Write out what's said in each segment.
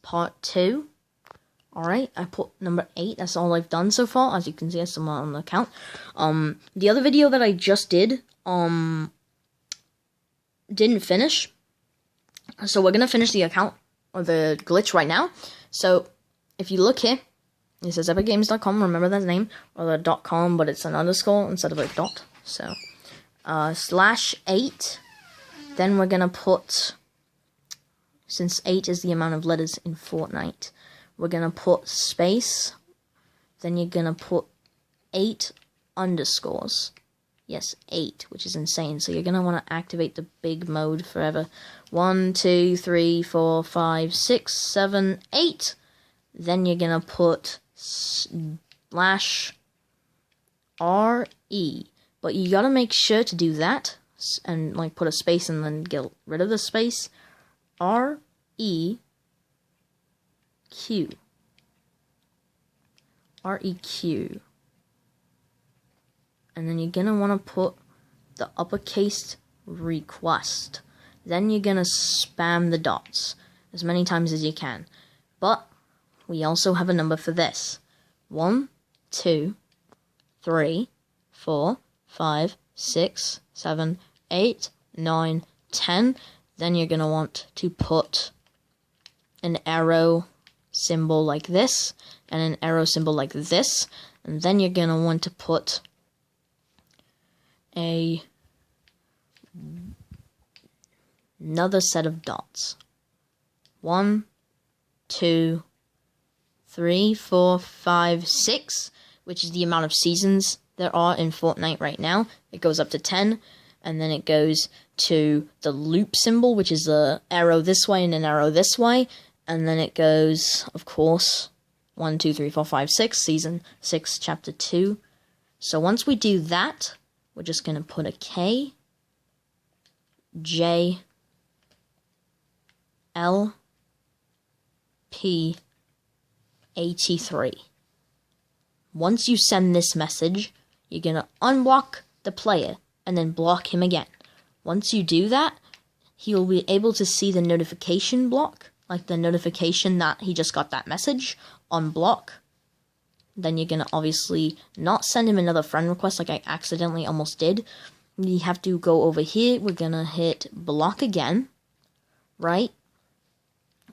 part 2. Alright, I put number 8. That's all I've done so far. As you can see, I'm on the count. The other video that I just did, didn't finish. So we're gonna finish the account, or the glitch right now. So, if you look here, it says epicgames.com, remember that name, or the .com, but it's an underscore instead of a dot. So, /8, then we're gonna put, since 8 is the amount of letters in Fortnite, we're gonna put space, then you're gonna put 8 underscores. Yes, 8, which is insane. So you're gonna want to activate the big mode forever. 1, 2, 3, 4, 5, 6, 7, 8. Then you're gonna put /RE. But you gotta make sure to do that and like put a space and then get rid of the space. REQ. REQ. And then you're gonna want to put the uppercase request. Then you're gonna spam the dots as many times as you can. But we also have a number for this. 1, 2, 3, 4, 5, 6, 7, 8, 9, 10. Then you're gonna want to put an arrow symbol like this and an arrow symbol like this. And then you're gonna want to put another set of dots. 1, 2, 3, 4, 5, 6, which is the amount of seasons there are in Fortnite right now. It goes up to 10, and then it goes to the loop symbol, which is the arrow this way and an arrow this way, and then it goes, of course, 1, 2, 3, 4, 5, 6, season 6, chapter 2. So once we do that, we're just going to put a K, J, L, P, 83. Once you send this message, you're going to unblock the player and then block him again. Once you do that, he'll be able to see the notification block, like the notification that he just got that message, on block. Then you're going to obviously not send him another friend request like I accidentally almost did. You have to go over here. We're going to hit block again, right?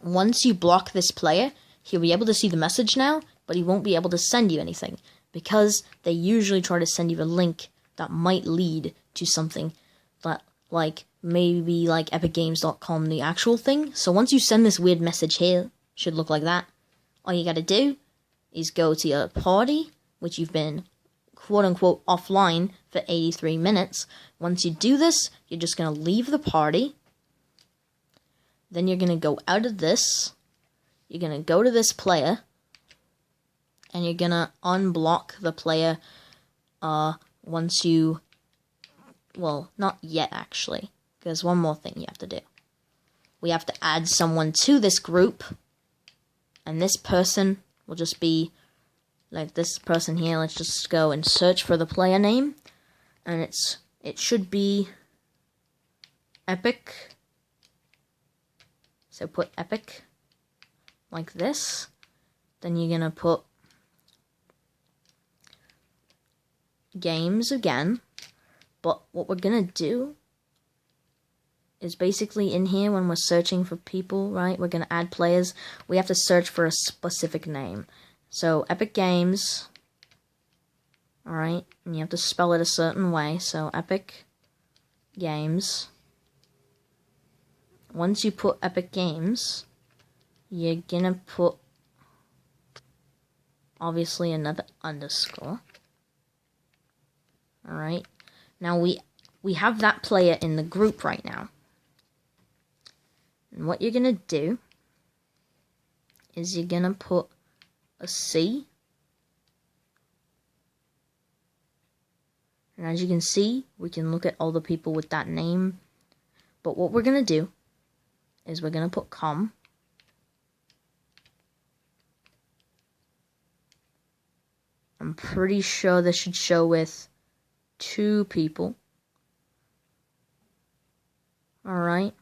Once you block this player, he'll be able to see the message now, but he won't be able to send you anything because they usually try to send you a link that might lead to something that, like, maybe like epicgames.com, the actual thing. So once you send this weird message here, should look like that. All you got to do is go to your party, which you've been quote-unquote offline for 83 minutes. Once you do this, you're just going to leave the party. Then you're going to go out of this. You're going to go to this player. And you're going to unblock the player once you... Well, not yet, actually. There's one more thing you have to do. We have to add someone to this group. And this person will just be like this person here. Let's just go and search for the player name, and it should be Epic. So put Epic like this. Then you're gonna put games again. But what we're gonna do is basically in here when we're searching for people, right? We're going to add players. We have to search for a specific name. So, Epic Games. Alright, and you have to spell it a certain way. So, Epic Games. Once you put Epic Games, you're going to put, obviously, another underscore. Alright, now we have that player in the group right now. And what you're going to do is you're going to put a C. And as you can see, we can look at all the people with that name. But what we're going to do is we're going to put com. I'm pretty sure this should show with 2 people. Alright.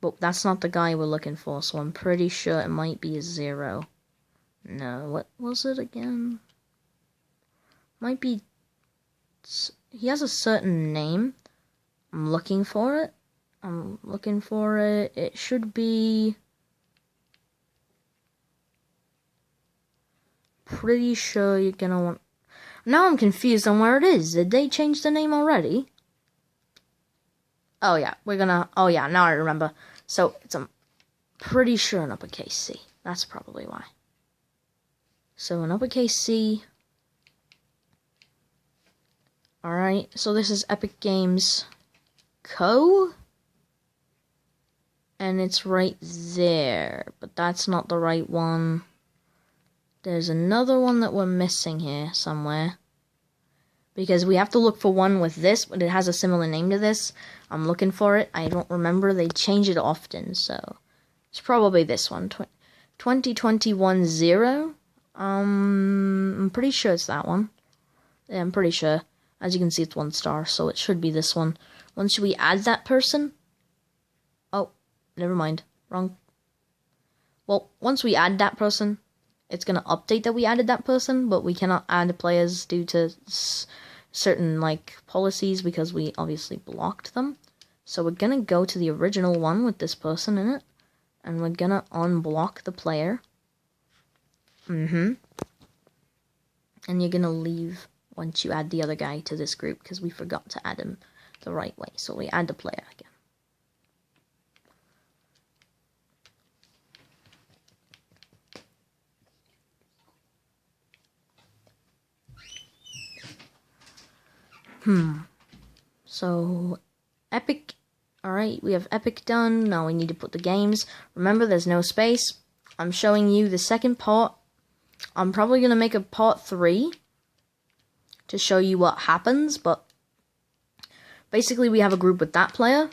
But that's not the guy we're looking for, so I'm pretty sure it might be a 0. No, what was it again? Might be... He has a certain name. I'm looking for it. It should be... Pretty sure you're gonna want... Now I'm confused on where it is. Did they change the name already? Oh yeah, oh yeah, now I remember. So it's pretty sure an uppercase C. That's probably why. So an uppercase C. Alright, so this is Epic Games Co. And it's right there, but that's not the right one. There's another one that we're missing here somewhere. Because we have to look for one with this, but it has a similar name to this. I'm looking for it. I don't remember. They change it often, so it's probably this one. 2021-0. I'm pretty sure it's that one. Yeah, I'm pretty sure. As you can see, it's 1 star, so it should be this one. Once we add that person... Oh, never mind. Wrong. Well, once we add that person, it's going to update that we added that person, but we cannot add players due to certain, policies because we obviously blocked them. So we're going to go to the original one with this person in it, and we're going to unblock the player. And you're going to leave once you add the other guy to this group, because we forgot to add him the right way. So we add the player again. So, Epic. Alright, we have Epic done. Now we need to put the games. Remember, there's no space. I'm showing you the second part. I'm probably going to make a part 3 to show you what happens, but basically we have a group with that player.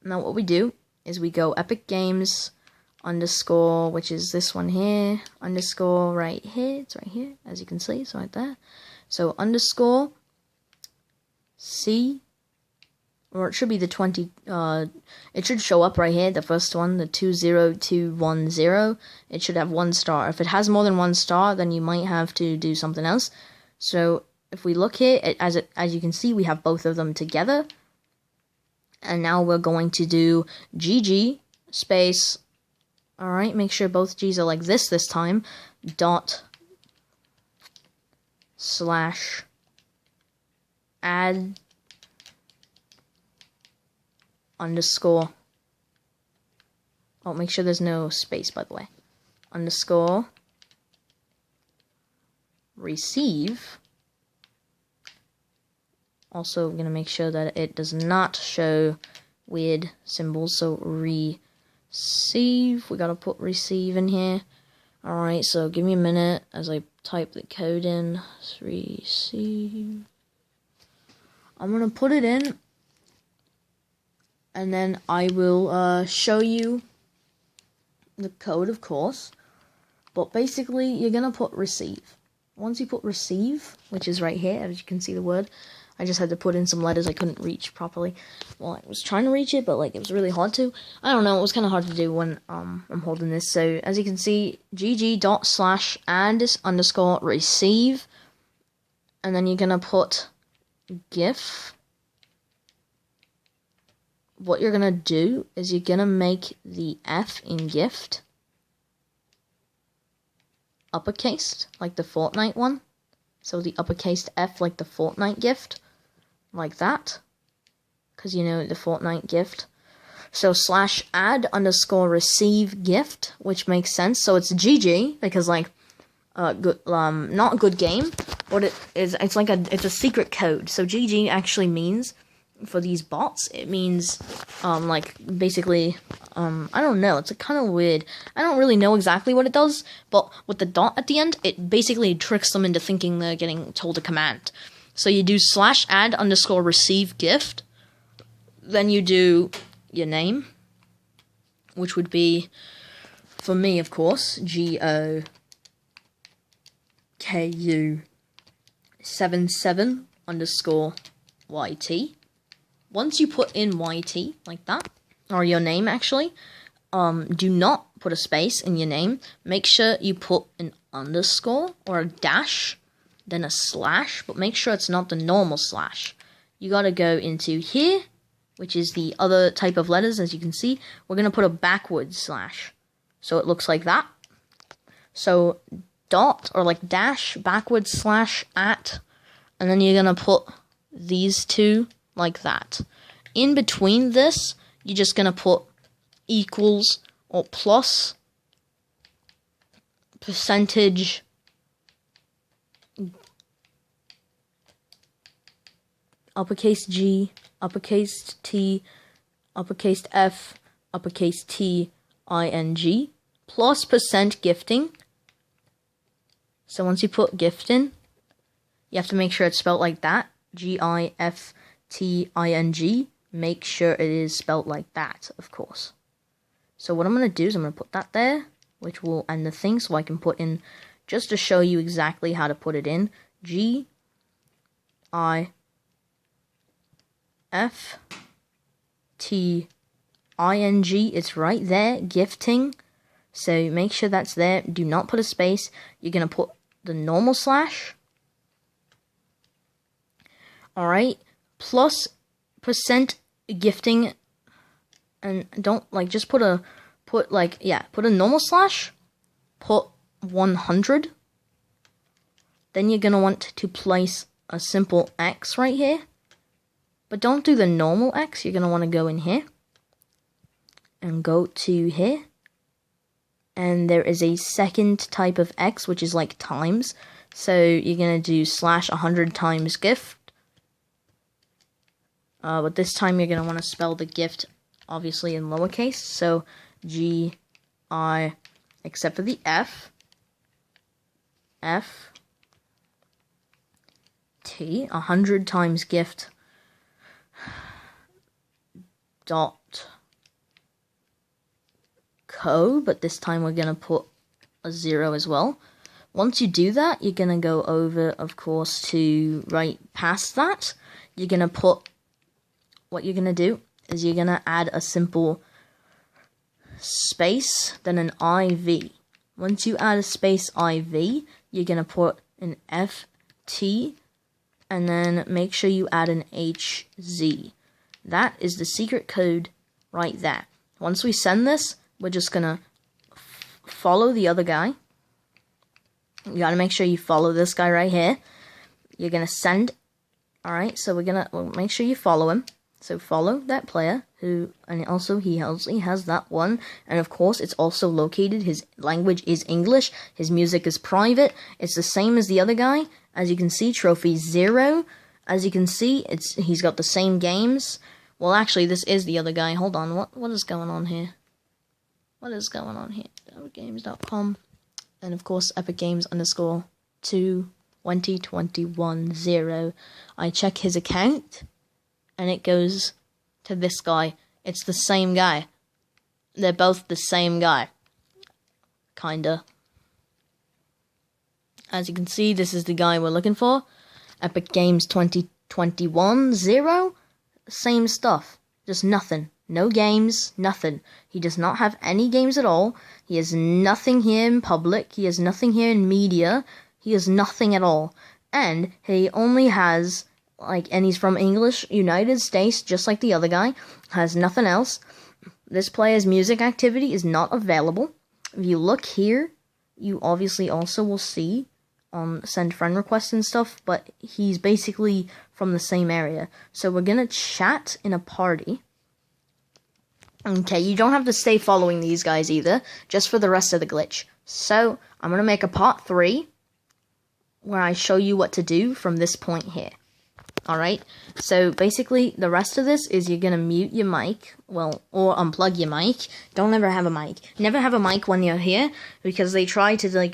Now what we do is we go Epic Games _ which is this one here, _ right here. It's right here, as you can see. It's right there. So _ C, or it should be the 20, it should show up right here, the first one, the 20210, it should have 1 star. If it has more than 1 star, then you might have to do something else. So, if we look here, as you can see, we have both of them together, and now we're going to do GG, space, alright, make sure both G's are like this time, / add _ oh, make sure there's no space, by the way, _ receive. Also, I'm going to make sure that it does not show weird symbols, so receive, we got to put receive in here. Alright, so give me a minute as I type the code in. Receive. I'm going to put it in, and then I will show you the code, of course. But basically, you're going to put receive. Once you put receive, which is right here, as you can see the word, I just had to put in some letters I couldn't reach properly. Well, I was trying to reach it, but it was really hard to. I don't know, it was kind of hard to do when I'm holding this. So, as you can see, gg./add _ receive, and then you're going to put GIF. What you're gonna do is you're gonna make the F in gift uppercased, like the Fortnite one. So the uppercased F, like the Fortnite gift, like that, because you know the Fortnite gift. So /add _ receive gift, which makes sense. So it's GG because good, not good game. What it is, it's a secret code. So GG actually means, for these bots, it means, basically, I don't know, it's kind of weird. I don't really know exactly what it does, but with the dot at the end, it basically tricks them into thinking they're getting told a command. So you do /add _ receive gift, then you do your name, which would be, for me, of course, GOKU77 _ YT. Once you put in YT, like that, or your name actually, do not put a space in your name. Make sure you put an underscore or a dash, then a slash, but make sure it's not the normal slash. You gotta go into here, which is the other type of letters. As you can see, we're gonna put a backwards slash, so it looks like that. So dot or like dash, backwards slash, at, and then you're gonna put these two like that. In between this, you're just gonna put equals or plus percentage uppercase G, uppercase T, uppercase F, uppercase T, ING, plus percent gifting. So once you put gifting, you have to make sure it's spelled like that, GIFTING. Make sure it is spelled like that, of course. So what I'm going to do is I'm going to put that there, which will end the thing, so I can put in, just to show you exactly how to put it in, GIFTING. It's right there, gifting. So make sure that's there. Do not put a space. You're going to put the normal slash. Alright, plus percent gifting, and don't just put a normal slash, put 100. Then you're gonna want to place a simple X right here, but don't do the normal X. You're gonna want to go in here and go to here, and there is a second type of X, which is like times. So you're gonna do slash 100 times gift. But this time you're going to want to spell the gift, obviously, in lowercase. So, G-I, except for the F, T, 100 times gift, dot, co, but this time we're going to put a 0 as well. Once you do that, you're going to go over, of course, to right past that. You're going to put, what you're going to do is you're going to add a simple space, then an IV. Once you add a space IV, you're going to put an FT, and then make sure you add an HZ. That is the secret code right there. Once we send this, we're just going to follow the other guy. You got to make sure you follow this guy right here. You're going to send. Alright, so we'll make sure you follow him. So follow that player, and also he has that one, and of course it's also located, his language is English, his music is private, it's the same as the other guy. As you can see, trophy 0, as you can see, he's got the same games. Well, actually, this is the other guy. Hold on, what is going on here? What is going on here? EpicGames.com, and of course, EpicGames_22021 I check his account, and it goes to this guy. It's the same guy. They're both the same guy. Kinda. As you can see, this is the guy we're looking for. Epic Games 2021 0. Same stuff. Just nothing. No games. Nothing. He does not have any games at all. He has nothing here in public. He has nothing here in media. He has nothing at all. And he only has, and he's from English, United States, just like the other guy. Has nothing else. This player's music activity is not available. If you look here, you obviously also will see send friend requests and stuff, but he's basically from the same area. So we're gonna chat in a party. Okay, you don't have to stay following these guys either, just for the rest of the glitch. So I'm gonna make a part 3 where I show you what to do from this point here. Alright, so basically the rest of this is you're gonna mute your mic, or unplug your mic. Don't ever have a mic. Never have a mic when you're here, because they try to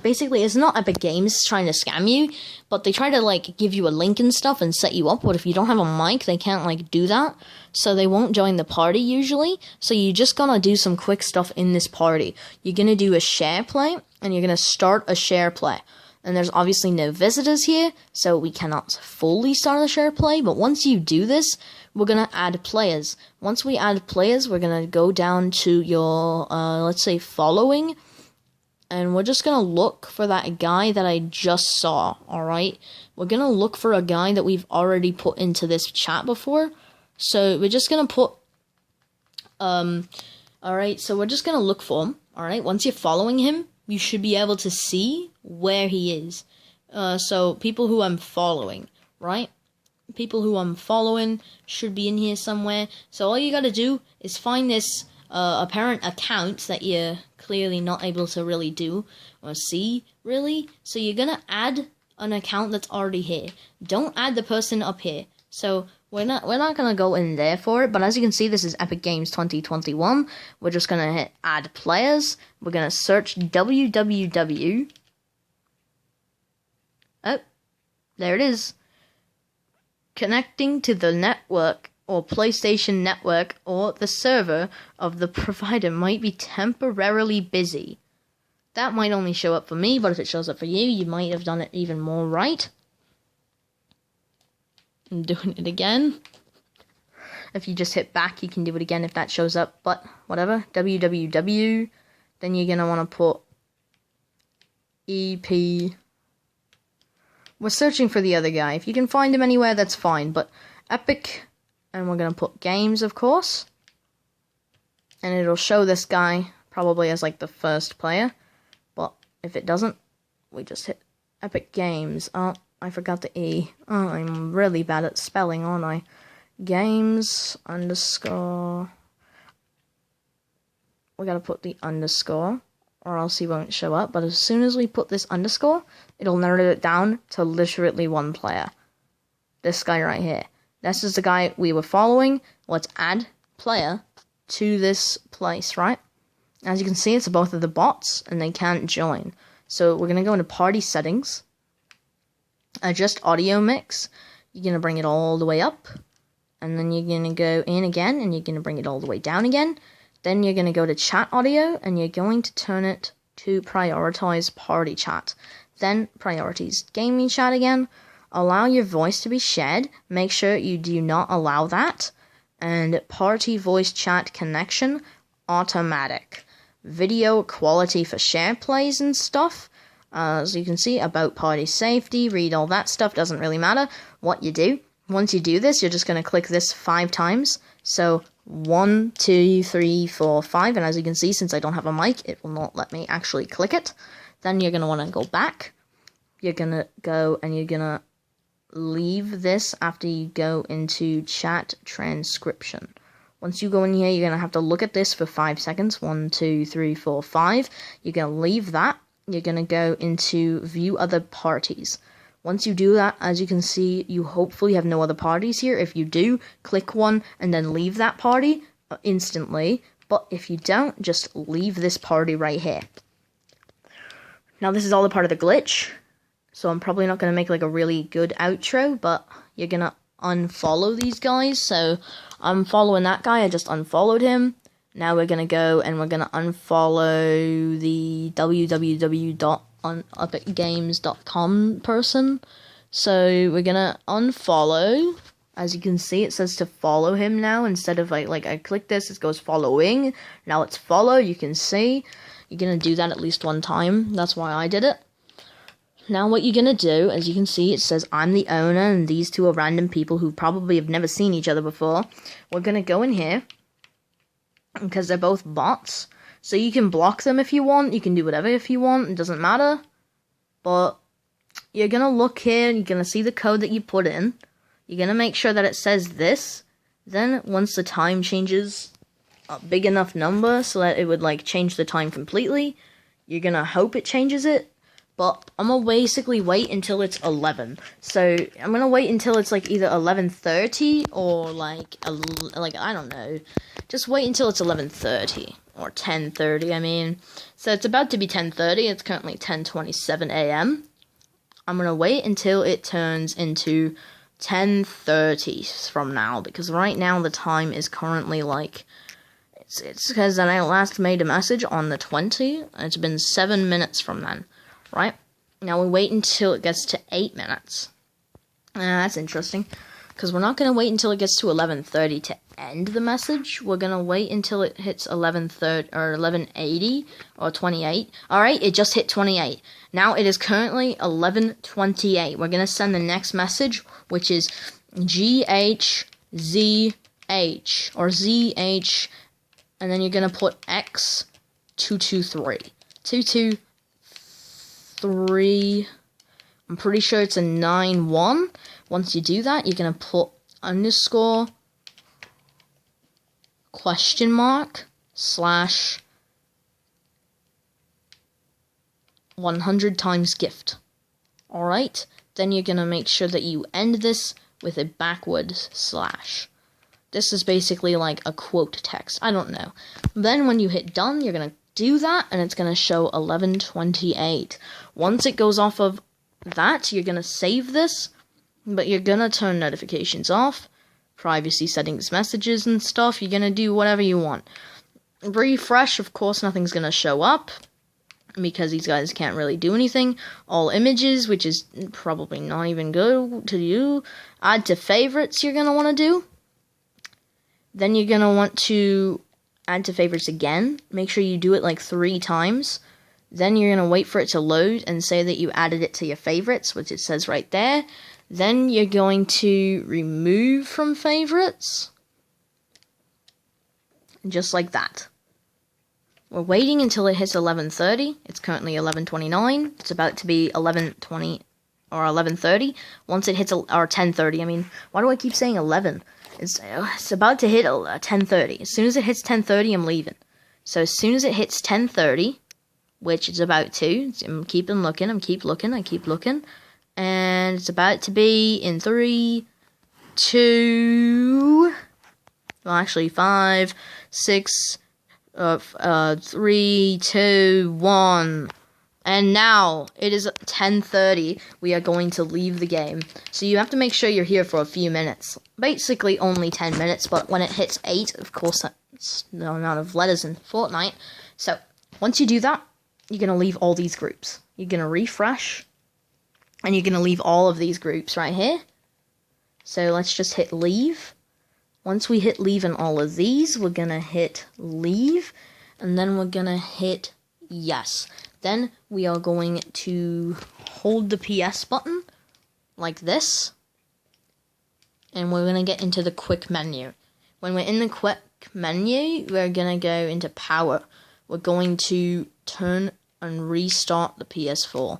basically it's not Epic Games trying to scam you, but they try to give you a link and stuff and set you up, but if you don't have a mic, they can't do that, so they won't join the party usually. So you're just gonna do some quick stuff in this party. You're gonna do a share play, and you're gonna start a share play. And there's obviously no visitors here, so we cannot fully start a share play, but once you do this, we're going to add players. Once we add players, we're going to go down to your, let's say, following. And we're just going to look for that guy that I just saw, alright? We're going to look for a guy that we've already put into this chat before. So we're just going to put, alright, so we're just going to look for him, alright? Once you're following him, you should be able to see where he is. So people who I'm following, right? People who I'm following should be in here somewhere. So all you got to do is find this apparent account that you're clearly not able to really do or see, really. So you're going to add an account that's already here. Don't add the person up here. So we're not going to go in there for it, but as you can see, this is Epic Games 2021. We're just going to hit add players. We're going to search www. Oh, there it is. Connecting to the network or PlayStation Network or the server of the provider might be temporarily busy. That might only show up for me, but if it shows up for you, you might have done it even more right. I'm doing it again. If you just hit back, you can do it again if that shows up, but whatever. www. Then you're going to want to put EP. We're searching for the other guy. If you can find him anywhere, that's fine, but Epic. And we're going to put games, of course. And it'll show this guy probably as like the first player. But if it doesn't, we just hit Epic Games. Oh, I forgot the E. Oh, I'm really bad at spelling, aren't I? Games underscore. We got to put the underscore, or else he won't show up. But as soon as we put this underscore, it'll narrow it down to literally one player. This guy right here. This is the guy we were following. Let's add player to this place, right? As you can see, it's both of the bots, and they can't join. So we're going to go into party settings. Adjust audio mix. You're going to bring it all the way up. And then you're going to go in again, and you're going to bring it all the way down again. Then you're going to go to chat audio, and you're going to turn it to prioritize party chat. Then priorities gaming chat again. Allow your voice to be shared. Make sure you do not allow that. And party voice chat connection automatic. Video quality for share plays and stuff. As you can see, about party safety, read all that stuff. Doesn't really matter what you do. Once you do this, you're just going to click this 5 times. So 1, 2, 3, 4, 5. And as you can see, since I don't have a mic, it will not let me actually click it. Then you're going to want to go back. You're going to go and you're going to leave this after you go into chat transcription. Once you go in here, you're going to have to look at this for 5 seconds. 1, 2, 3, 4, 5. You're going to leave that. You're going to go into view other parties. Once you do that, as you can see, you hopefully have no other parties here. If you do, click one and then leave that party instantly. But if you don't, just leave this party right here. Now this is all a part of the glitch. So I'm probably not going to make like a really good outro, but you're going to unfollow these guys. So I'm following that guy. I just unfollowed him. Now we're going to go and we're going to unfollow the www.epicgames.com person. So we're going to unfollow. As you can see, it says to follow him now. Instead of like I click this, it goes following. Now it's follow. You can see. You're going to do that at least one time. That's why I did it. Now what you're going to do, as you can see, it says I'm the owner and these two are random people who probably have never seen each other before. We're going to go in here because they're both bots. So you can block them if you want. You can do whatever if you want. It doesn't matter. But you're going to look here and you're going to see the code that you put in. You're going to make sure that it says this. Then once the time changes a big enough number so that it would like change the time completely, you're going to hope it changes it. But I'm going to basically wait until it's 11. So I'm going to wait until it's like either 11:30 or like I don't know. Just wait until it's 11:30 or 10:30, I mean. So it's about to be 10:30. It's currently 10:27 a.m. I'm going to wait until it turns into 10:30 from now, because right now the time is currently like it's because I last made a message on the 20th. It's been 7 minutes from then. Right? Now we wait until it gets to 8 minutes. That's interesting. because we're not going to wait until it gets to 11:30 to end the message. We're going to wait until it hits 11:30 or 11:80 or 28. All right, it just hit 28. Now it is currently 11:28. We're going to send the next message, which is GHZH or ZH, and then you're going to put X223. 223. I'm pretty sure it's a 91. Once you do that, you're going to put underscore question mark slash 100 times gift. Alright? Then you're going to make sure that you end this with a backwards slash. This is basically like a quote text. I don't know. Then when you hit done, you're going to do that, and it's going to show 11:28. Once it goes off of that, you're going to save this, but you're going to turn notifications off, privacy settings, messages and stuff. You're going to do whatever you want. Refresh, of course, nothing's going to show up because these guys can't really do anything. All images, which is probably not even good to you. Add to favorites, you're going to want to do. Then you're going to want to add to favorites again. Make sure you do it like 3 times. Then you're going to wait for it to load and say that you added it to your favorites, which it says right there. Then you're going to remove from favorites. Just like that. We're waiting until it hits 11:30. It's currently 11:29. It's about to be 11:20 or 11:30. Once it hits, or 10:30, I mean, why do I keep saying 11? It's about to hit 10:30. As soon as it hits 10:30, I'm leaving. So as soon as it hits 10:30, which it's about to, I'm keep looking, and it's about to be in 3, 2, well actually 5, 6, 3, 2, 1, and now it is 10:30. We are going to leave the game. So you have to make sure you're here for a few minutes. Basically only 10 minutes, but when it hits 8, of course that's the amount of letters in Fortnite. So once you do that, you're going to leave all these groups. You're going to refresh, and you're going to leave all of these groups right here. So let's just hit leave. Once we hit leave in all of these, we're going to hit leave, and then we're going to hit yes. Then we are going to hold the PS button like this, and we're going to get into the quick menu. When we're in the quick menu, we're going to go into power. We're going to turn and restart the PS4.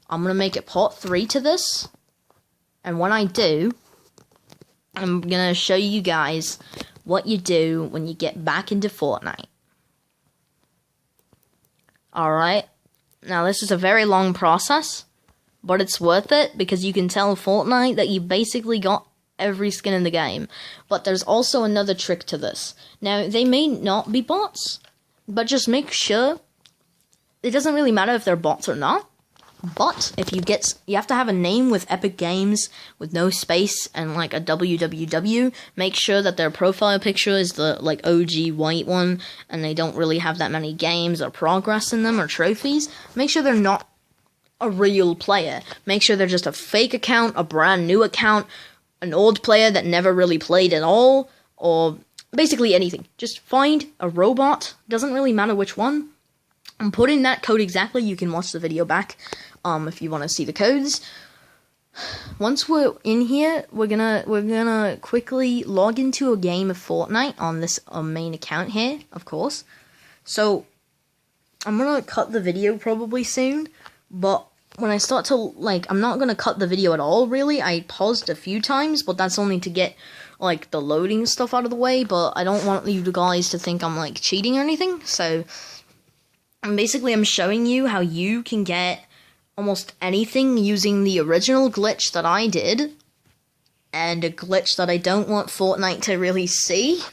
I'm going to make it part 3 to this, and when I do, I'm going to show you guys what you do when you get back into Fortnite. Alright, now this is a very long process, but it's worth it because you can tell Fortnite that you basically got every skin in the game. But there's also another trick to this. Now, they may not be bots, but just make sure. It doesn't really matter if they're bots or not. But if you have to have a name with Epic Games with no space and like a www. Make sure that their profile picture is the like OG white one, and they don't really have that many games or progress in them or trophies. Make sure they're not a real player. Make sure they're just a fake account, a brand new account, an old player that never really played at all, or basically anything. Just find a robot. Doesn't really matter which one. I'm putting that code exactly. You can watch the video back if you want to see the codes. Once we're in here, we're gonna quickly log into a game of Fortnite on this main account here, of course. So I'm gonna cut the video probably soon, but when I start to I'm not gonna cut the video at all. Really, I paused a few times, but that's only to get like the loading stuff out of the way. But I don't want you guys to think I'm like cheating or anything. So I'm showing you how you can get almost anything using the original glitch that I did, and a glitch that I don't want Fortnite to really see.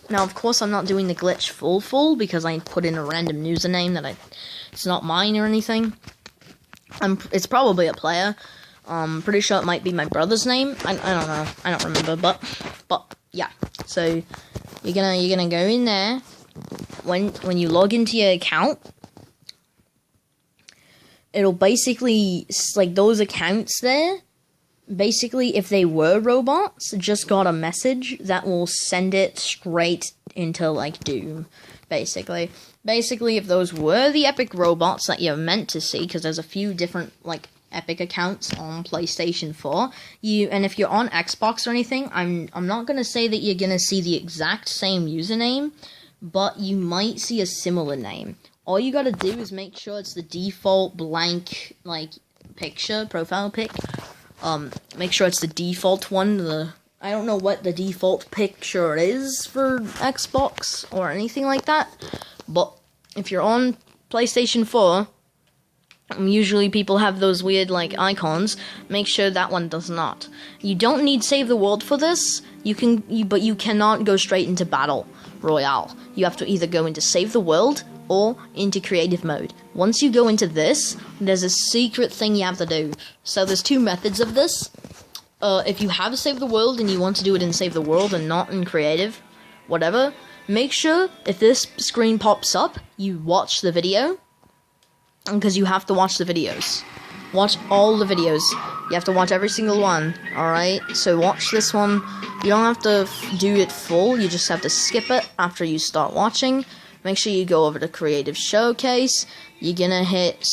Now, of course, I'm not doing the glitch full because I put in a random username that it's not mine or anything. It's probably a player. Pretty sure it might be my brother's name. I don't know. I don't remember, but yeah. So you're gonna go in there when you log into your account. It'll basically, like, those accounts there basically, if they were robots, just got a message that will send it straight into, like, Doom, basically. Basically, if those were the epic robots that you're meant to see, because there's a few different, like, epic accounts on PlayStation 4, and if you're on Xbox or anything, I'm not going to say that you're going to see the exact same username, but you might see a similar name. All you gotta do is make sure it's the default blank, like, picture, profile pic. Make sure it's the default one. I don't know what the default picture is for Xbox or anything like that, but if you're on PlayStation 4, usually people have those weird, like, icons. Make sure that one does not. You don't need Save the World for this. But you cannot go straight into Battle Royale. You have to either go into Save the World or into creative mode. Once you go into this, there's a secret thing you have to do. So there's two methods of this. If you have Save the World and you want to do it in Save the World and not in creative, whatever, make sure if this screen pops up, you watch the video, because you have to watch the videos. Watch all the videos. You have to watch every single one, alright? So watch this one. You don't have to do it full, you just have to skip it after you start watching. Make sure you go over to Creative Showcase. You're gonna hit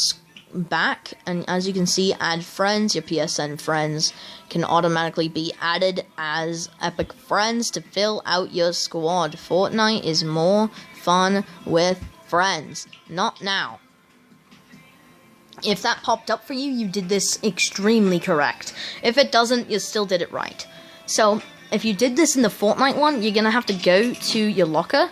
back, and as you can see, add friends. Your PSN friends can automatically be added as epic friends to fill out your squad. Fortnite is more fun with friends. Not now. If that popped up for you, you did this extremely correct. If it doesn't, you still did it right. So, if you did this in the Fortnite one, you're gonna have to go to your locker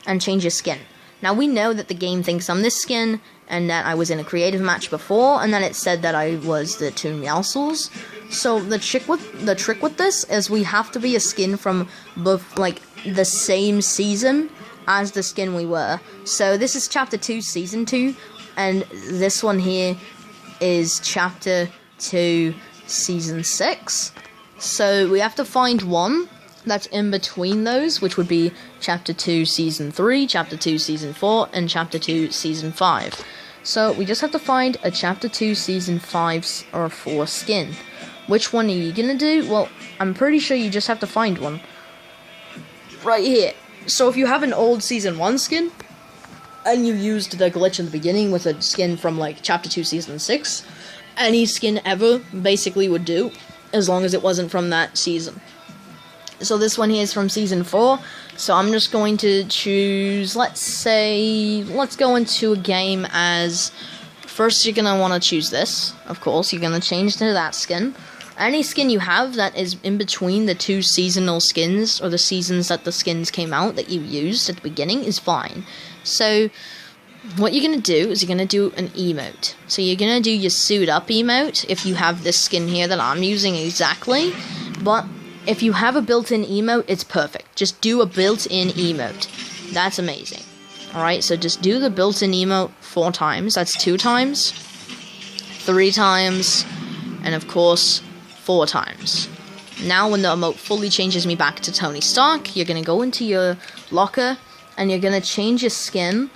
and change your skin. Now, we know that the game thinks I'm this skin, and that I was in a creative match before, and then it said that I was the two Meowscles. So, the trick with this is we have to be a skin from both, like, the same season as the skin we were. So, this is Chapter 2, Season 2, and this one here is Chapter 2, Season 6. So, we have to find one that's in between those, which would be Chapter 2, Season 3, Chapter 2, Season 4, and Chapter 2, Season 5. So, we just have to find a Chapter 2, Season 5 or 4 skin. Which one are you gonna do? Well, I'm pretty sure you just have to find one. Right here. So, if you have an old Season 1 skin, and you used the glitch in the beginning with a skin from, like, Chapter 2, Season 6, any skin ever basically would do, as long as it wasn't from that season. So this one here is from Season 4, so I'm just going to choose, let's go into a game as, first you're going to want to choose this, of course, you're going to change to that skin. Any skin you have that is in between the two seasonal skins, or the seasons that the skins came out that you used at the beginning, is fine. So, what you're going to do is you're going to do an emote. So you're going to do your suit up emote, if you have this skin here that I'm using exactly, but if you have a built-in emote, it's perfect. Just do a built-in emote. That's amazing. Alright, so just do the built-in emote 4 times. That's 2 times, 3 times, and of course, 4 times. Now when the emote fully changes me back to Tony Stark, you're going to go into your locker, and you're going to change your skin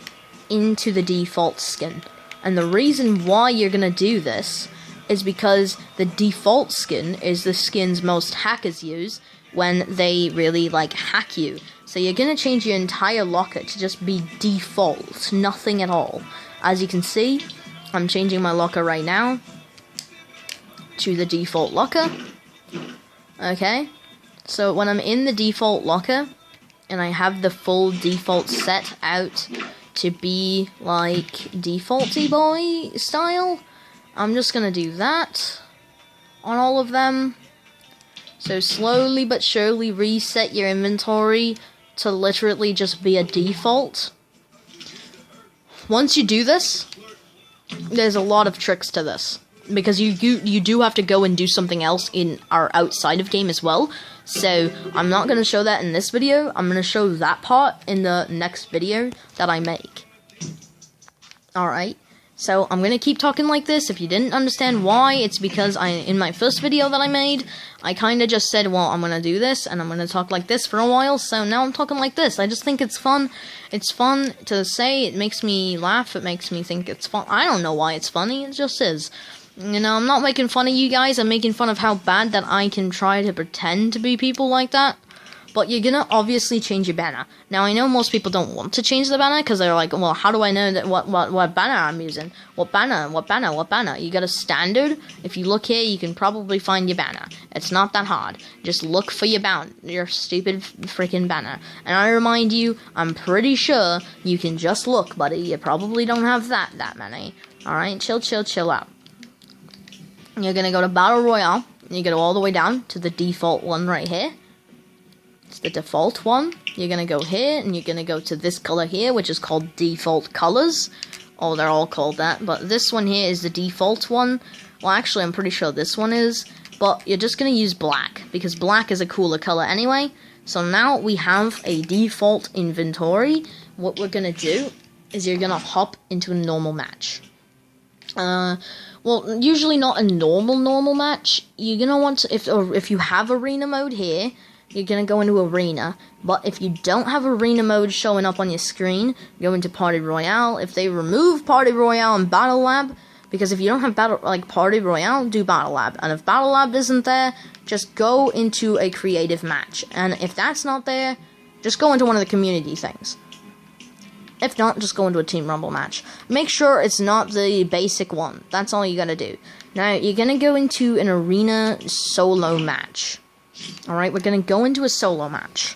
into the default skin. And the reason why you're going to do this is because the default skin is the skins most hackers use when they really, like, hack you. So you're going to change your entire locker to just be default, nothing at all. As you can see, I'm changing my locker right now to the default locker. Okay, so when I'm in the default locker, and I have the full default set out to be, like, defaulty boy style, I'm just gonna do that on all of them. So slowly but surely reset your inventory to literally just be a default. Once you do this, there's a lot of tricks to this, because you do have to go and do something else in our outside of game as well. So I'm not going to show that in this video. I'm going to show that part in the next video that I make. Alright, so I'm going to keep talking like this. If you didn't understand why, it's because in my first video that I made, I kind of just said, well, I'm going to do this, and I'm going to talk like this for a while, so now I'm talking like this. I just think it's fun. It's fun to say. It makes me laugh. It makes me think it's fun. I don't know why it's funny. It just is. You know, I'm not making fun of you guys. I'm making fun of how bad that I can try to pretend to be people like that. But you're gonna obviously change your banner. Now, I know most people don't want to change the banner because they're like, well, how do I know that what banner I'm using? What banner? You got a standard. If you look here, you can probably find your banner. It's not that hard. Just look for your stupid freaking banner. And I remind you, I'm pretty sure you can just look, buddy. You probably don't have that many. Alright, chill out. You're gonna go to Battle Royale. You go all the way down to the default one right here. It's the default one. You're gonna go here, and you're gonna go to this color here, which is called default colors. Oh, they're all called that, but this one here is the default one. Well, actually, I'm pretty sure this one is, but you're just gonna use black, because black is a cooler color anyway. So now we have a default inventory. What we're gonna do is you're gonna hop into a normal match. Well, usually not a normal match. You're gonna want to, if you have arena mode here, you're gonna go into Arena. But if you don't have Arena mode showing up on your screen, go into Party Royale. If they remove Party Royale and Battle Lab, because if you don't have Party Royale, do Battle Lab. And if Battle Lab isn't there, just go into a creative match. And if that's not there, just go into one of the community things. If not, just go into a Team Rumble match. Make sure it's not the basic one. That's all you gotta do. Now, you're gonna go into an Arena solo match. Alright, we're going to go into a solo match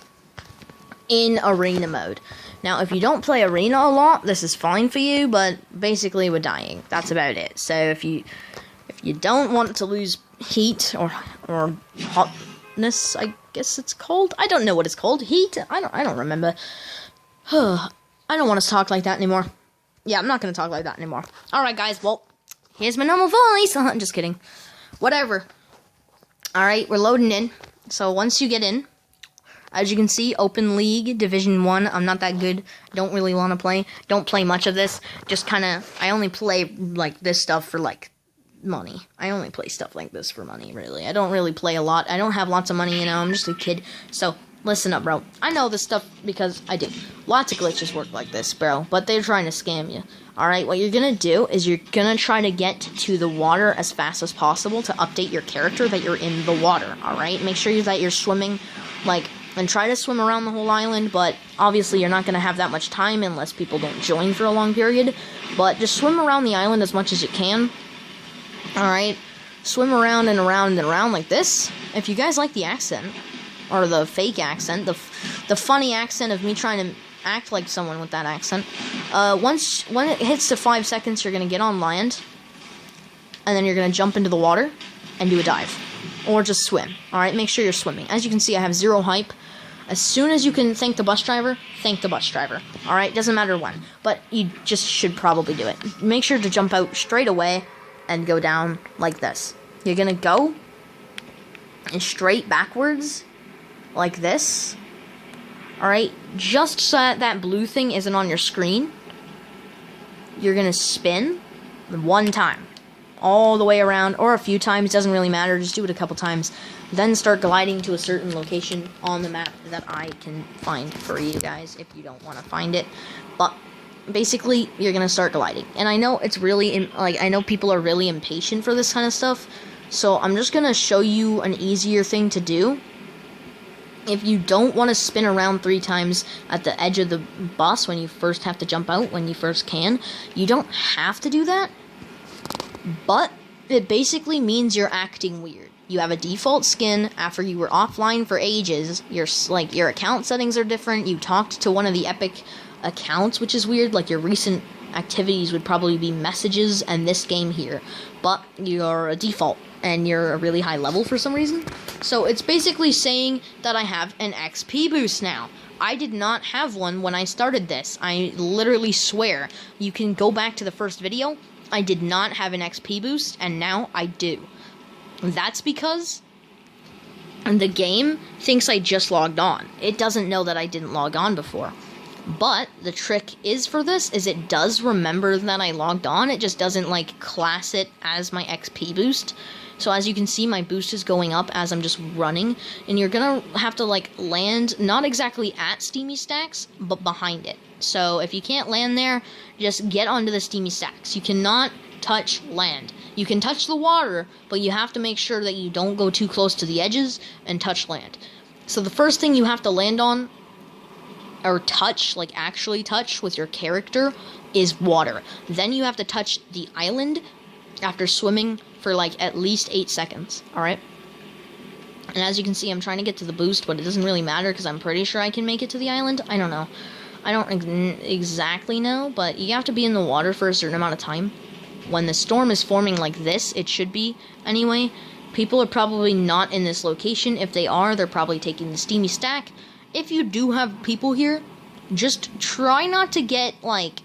in Arena mode. Now, if you don't play Arena a lot, this is fine for you, but basically we're dying. That's about it. So if you don't want to lose heat or hotness, I guess it's called. I don't know what it's called. Heat? I don't remember. I don't want to talk like that anymore. Yeah, I'm not going to talk like that anymore. Alright, guys, well, here's my normal voice. I'm just kidding. Whatever. Alright, we're loading in. So once you get in, as you can see, Open League, Division 1, I'm not that good, don't really want to play, don't play much of this, just kind of, I only play, like, this stuff for, like, money. I only play stuff like this for money, really. I don't really play a lot, I don't have lots of money, you know, I'm just a kid, so, listen up, bro. I know this stuff because I do. Lots of glitches work like this, bro, but they're trying to scam you. Alright, what you're gonna do is you're gonna try to get to the water as fast as possible to update your character that you're in the water, alright? Make sure that you're swimming, like, and try to swim around the whole island, but obviously you're not gonna have that much time unless people don't join for a long period, but just swim around the island as much as you can, alright? Swim around and around and around like this. If you guys like the accent, or the fake accent, the funny accent of me trying to act like someone with that accent. When it hits to 5 seconds, you're gonna get on land, and then you're gonna jump into the water and do a dive, or just swim. All right, make sure you're swimming. As you can see, I have 0 hype. As soon as you can thank the bus driver, thank the bus driver. All right, doesn't matter when, but you just should probably do it. Make sure to jump out straight away and go down like this. You're gonna go and straight backwards like this. Alright, just so that blue thing isn't on your screen, you're gonna spin 1 time. All the way around, or a few times, doesn't really matter, just do it a couple times. Then start gliding to a certain location on the map that I can find for you guys if you don't want to find it. But basically, you're gonna start gliding. And I know it's really, I know people are really impatient for this kind of stuff, so I'm just gonna show you an easier thing to do. If you don't want to spin around 3 times at the edge of the bus when you first have to jump out, when you first can, you don't have to do that, but it basically means you're acting weird. You have a default skin after you were offline for ages, your account settings are different, you talked to one of the Epic accounts, which is weird, like your recent activities would probably be messages and this game here, but you're a default, and you're a really high level for some reason. So it's basically saying that I have an XP boost now. I did not have one when I started this. I literally swear. You can go back to the first video. I did not have an XP boost, and now I do. That's because the game thinks I just logged on. It doesn't know that I didn't log on before. But the trick is for this is it does remember that I logged on. It just doesn't class it as my XP boost. So as you can see, my boost is going up as I'm just running, and you're gonna have to land not exactly at Steamy Stacks, but behind it. So if you can't land there, just get onto the Steamy Stacks. You cannot touch land. You can touch the water, but you have to make sure that you don't go too close to the edges and touch land. So the first thing you have to land on, or touch, like actually touch with your character, is water. Then you have to touch the island after swimming for like at least 8 seconds, alright? And as you can see, I'm trying to get to the boost, but it doesn't really matter because I'm pretty sure I can make it to the island. I don't know. I don't exactly know, but you have to be in the water for a certain amount of time. When the storm is forming like this, it should be anyway. People are probably not in this location. If they are, they're probably taking the steamy stack. If you do have people here, just try not to get, like,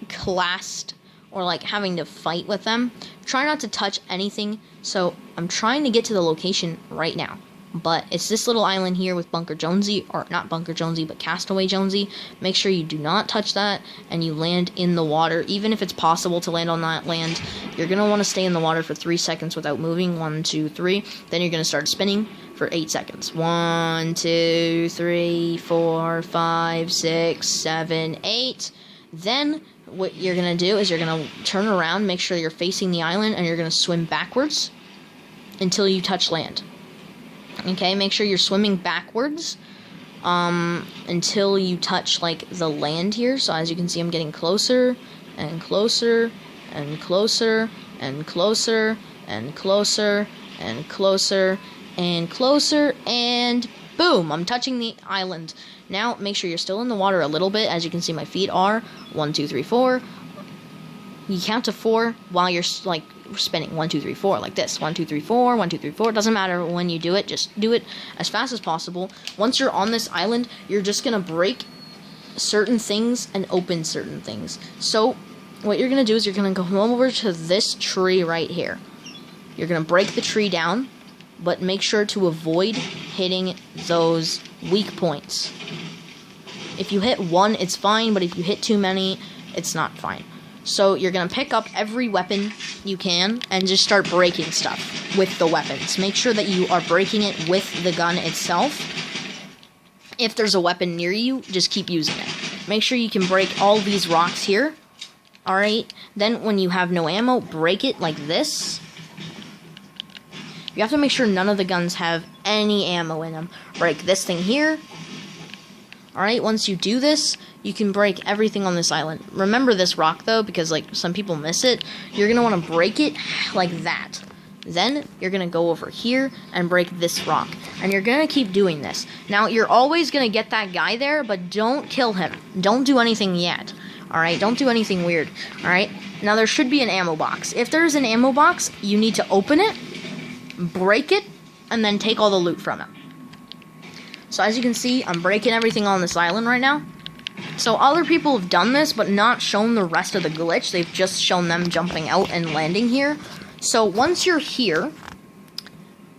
classed or, like, having to fight with them. Try not to touch anything. So, I'm trying to get to the location right now. But it's this little island here with Bunker Jonesy, or not Bunker Jonesy, but Castaway Jonesy. Make sure you do not touch that, and you land in the water. Even if it's possible to land on that land, you're going to want to stay in the water for 3 seconds without moving. 1, 2, 3. Then you're going to start spinning for 8 seconds. 1, 2, 3, 4, 5, 6, 7, 8. Then what you're going to do is you're going to turn around, make sure you're facing the island, and you're going to swim backwards until you touch land. Okay, make sure you're swimming backwards until you touch, like, the land here. So as you can see, I'm getting closer and closer and closer and closer and closer and closer and closer, and boom, I'm touching the island. Now, make sure you're still in the water a little bit. As you can see, my feet are 1, 2, 3, 4. You count to 4 while you're, like, spinning. 1, 2, 3, 4, like this. 1, 2, 3, 4, 1, 2, 3, 4. It doesn't matter when you do it, just do it as fast as possible. Once you're on this island, you're just gonna break certain things and open certain things. So, what you're gonna do is you're gonna go over to this tree right here. You're gonna break the tree down, but make sure to avoid hitting those weak points. If you hit one, it's fine, but if you hit too many, it's not fine. So you're going to pick up every weapon you can and just start breaking stuff with the weapons. Make sure that you are breaking it with the gun itself. If there's a weapon near you, just keep using it. Make sure you can break all these rocks here. Alright? Then when you have no ammo, break it like this. You have to make sure none of the guns have any ammo in them. Break this thing here. Alright, once you do this, you can break everything on this island. Remember this rock, though, because, like, some people miss it. You're going to want to break it like that. Then, you're going to go over here and break this rock. And you're going to keep doing this. Now, you're always going to get that guy there, but don't kill him. Don't do anything yet. Alright, don't do anything weird. Alright, now there should be an ammo box. If there's an ammo box, you need to open it, break it, and then take all the loot from it. So as you can see, I'm breaking everything on this island right now. So other people have done this, but not shown the rest of the glitch. They've just shown them jumping out and landing here. So once you're here,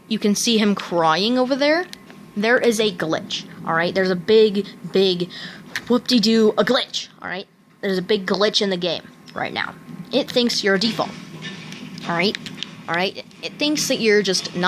you can see him crying over there. There is a glitch, alright? There's a big whoop-de-doo, a glitch, alright? There's a big glitch in the game right now. It thinks you're a default, alright? Alright? It thinks that you're just not